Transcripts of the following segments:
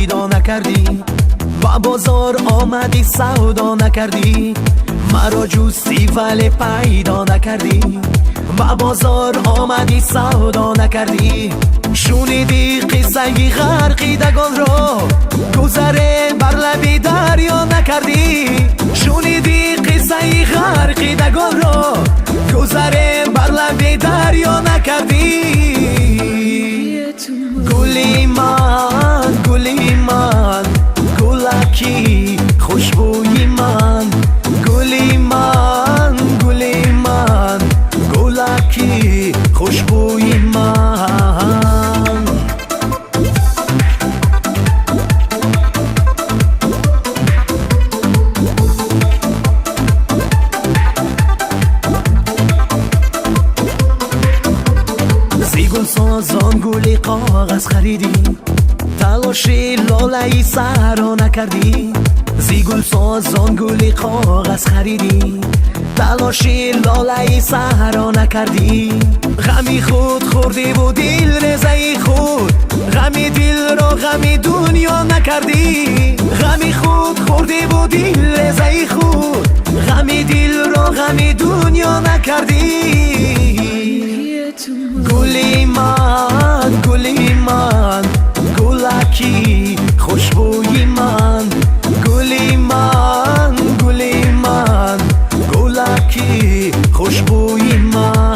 پیدا نکردی، با بازار آمدی سودا نکردی، مرا جوستی ولی پیدا نکردی، با بازار آمدی سودا نکردی. شنیدی قصه غرقیدگان را، گذره بر لب دریا نکردی. شنیدی قصه غرقیدگان را، گذره بر لب دریا نکردی. گلی من گلی من، گلکی خوشبوی من، گلی من گلی من، گلکی خوشبوی من. زیگل سازان گلی کاغذ خریدی، تلاشی لاله سرا نکردی. زیگل سازان گلی کاغذ خریدی، تلاشی لاله سرا نکردی. غمی خود خوردی و دل رضای خود، غمی دل را غمی دنیا نکردی. غمی خود خوردی و دل رضای خود، غمی دل را غمی دنیا نکردی. گلی من گلی من، گلکی خوشبوی من، گلی من گلی من، گلکی خوشبوی من.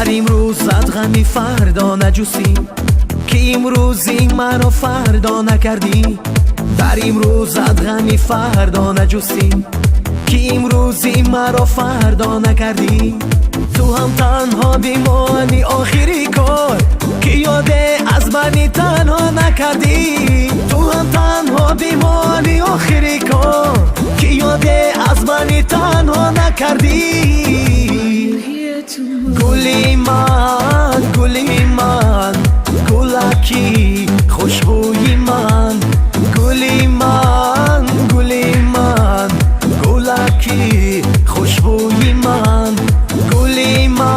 امروزت غمی فردا نجوسی، که امروزی منو فردا نکردی. در امروزت غمی فردا نجوسی، که امروزی مرا فردا نکردی. تو هم تنها بیمانی آخری کار، که یاده از منی تنها نکردی. تو هم تنها بیمانی آخری کار، که یاده از منی تنها نکردی. گلی من گلی من، گلکی خوشبوی من، گلی من گلی من، گلکی خوشبوی من، گلی من